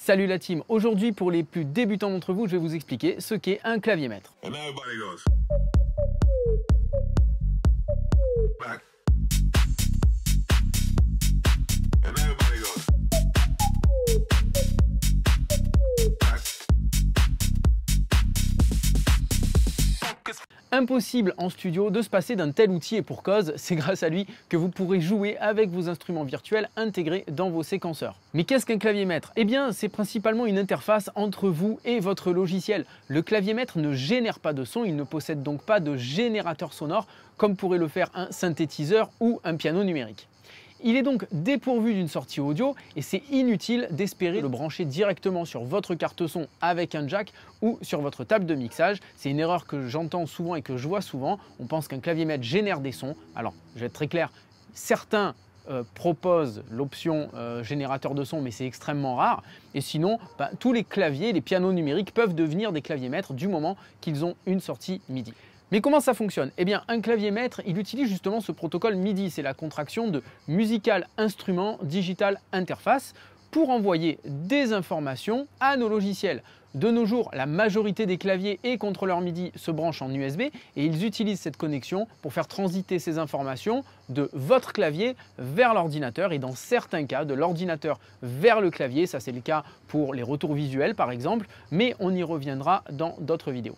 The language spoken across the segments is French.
Salut la team, aujourd'hui pour les plus débutants d'entre vous, je vais vous expliquer ce qu'est un clavier maître. Impossible en studio de se passer d'un tel outil et pour cause, c'est grâce à lui que vous pourrez jouer avec vos instruments virtuels intégrés dans vos séquenceurs. Mais qu'est-ce qu'un clavier maître? Eh bien, c'est principalement une interface entre vous et votre logiciel. Le clavier maître ne génère pas de son, il ne possède donc pas de générateur sonore comme pourrait le faire un synthétiseur ou un piano numérique. Il est donc dépourvu d'une sortie audio et c'est inutile d'espérer le brancher directement sur votre carte son avec un jack ou sur votre table de mixage. C'est une erreur que j'entends souvent et que je vois souvent. On pense qu'un clavier maître génère des sons. Alors, je vais être très clair, certains proposent l'option générateur de son, mais c'est extrêmement rare. Et sinon, tous les claviers, les pianos numériques peuvent devenir des claviers maîtres du moment qu'ils ont une sortie MIDI. Mais comment ça fonctionne? Eh bien, un clavier maître, il utilise justement ce protocole MIDI, c'est la contraction de Musical Instrument Digital Interface, pour envoyer des informations à nos logiciels. De nos jours, la majorité des claviers et contrôleurs MIDI se branchent en USB et ils utilisent cette connexion pour faire transiter ces informations de votre clavier vers l'ordinateur et dans certains cas de l'ordinateur vers le clavier. Ça, c'est le cas pour les retours visuels par exemple, mais on y reviendra dans d'autres vidéos.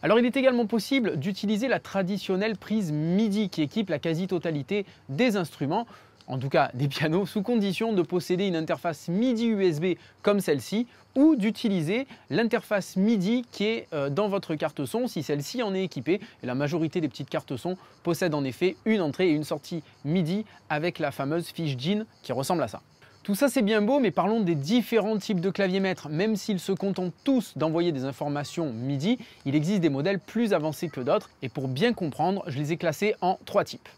Alors il est également possible d'utiliser la traditionnelle prise MIDI qui équipe la quasi-totalité des instruments, en tout cas des pianos, sous condition de posséder une interface MIDI USB comme celle-ci ou d'utiliser l'interface MIDI qui est dans votre carte son si celle-ci en est équipée. Et la majorité des petites cartes son possèdent en effet une entrée et une sortie MIDI avec la fameuse fiche DIN qui ressemble à ça. Tout ça c'est bien beau, mais parlons des différents types de claviers maîtres. Même s'ils se contentent tous d'envoyer des informations MIDI, il existe des modèles plus avancés que d'autres et pour bien comprendre, je les ai classés en 3 types.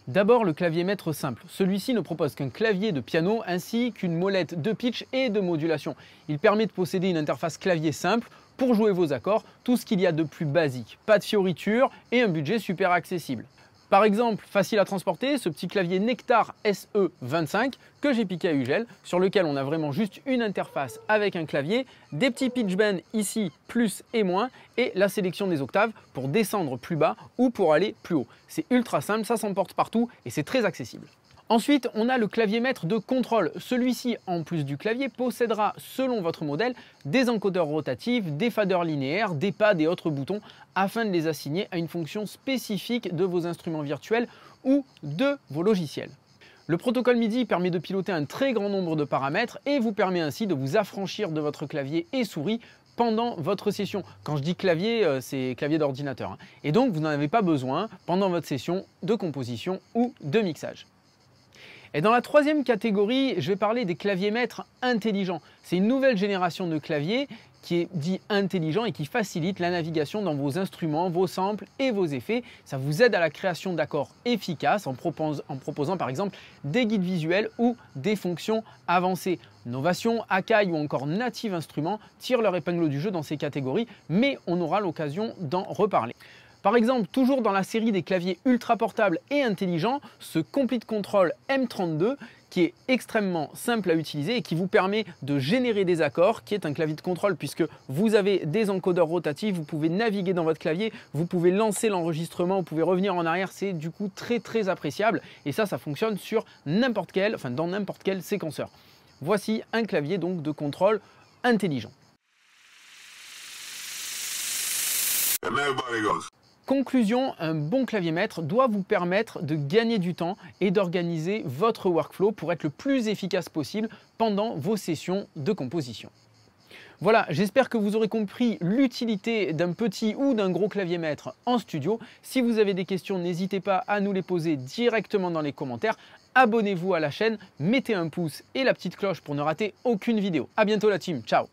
D'abord le clavier maître simple. Celui-ci ne propose qu'un clavier de piano ainsi qu'une molette de pitch et de modulation. Il permet de posséder une interface clavier simple pour jouer vos accords, tout ce qu'il y a de plus basique. Pas de fioritures et un budget super accessible. Par exemple, facile à transporter, ce petit clavier Nectar SE25 que j'ai piqué à Ugel, sur lequel on a vraiment juste une interface avec un clavier, des petits pitch bends ici, plus et moins, et la sélection des octaves pour descendre plus bas ou pour aller plus haut. C'est ultra simple, ça s'emporte partout et c'est très accessible. Ensuite, on a le clavier maître de contrôle. Celui-ci, en plus du clavier, possédera, selon votre modèle, des encodeurs rotatifs, des faders linéaires, des pads et autres boutons afin de les assigner à une fonction spécifique de vos instruments virtuels ou de vos logiciels. Le protocole MIDI permet de piloter un très grand nombre de paramètres et vous permet ainsi de vous affranchir de votre clavier et souris pendant votre session. Quand je dis clavier, c'est clavier d'ordinateur. Et donc, vous n'en avez pas besoin pendant votre session de composition ou de mixage. Et dans la troisième catégorie, je vais parler des claviers maîtres intelligents. C'est une nouvelle génération de claviers qui est dit intelligent et qui facilite la navigation dans vos instruments, vos samples et vos effets. Ça vous aide à la création d'accords efficaces en proposant par exemple des guides visuels ou des fonctions avancées. Novation, Akai ou encore Native Instruments tirent leur épingle du jeu dans ces catégories, mais on aura l'occasion d'en reparler. Par exemple, toujours dans la série des claviers ultra portables et intelligents, ce Complete Control M32 qui est extrêmement simple à utiliser et qui vous permet de générer des accords, qui est un clavier de contrôle puisque vous avez des encodeurs rotatifs, vous pouvez naviguer dans votre clavier, vous pouvez lancer l'enregistrement, vous pouvez revenir en arrière, c'est du coup très appréciable et ça fonctionne sur n'importe quel, dans n'importe quel séquenceur. Voici un clavier donc de contrôle intelligent. Conclusion, un bon clavier maître doit vous permettre de gagner du temps et d'organiser votre workflow pour être le plus efficace possible pendant vos sessions de composition. Voilà, j'espère que vous aurez compris l'utilité d'un petit ou d'un gros clavier maître en studio. Si vous avez des questions, n'hésitez pas à nous les poser directement dans les commentaires. Abonnez-vous à la chaîne, mettez un pouce et la petite cloche pour ne rater aucune vidéo. À bientôt la team, ciao!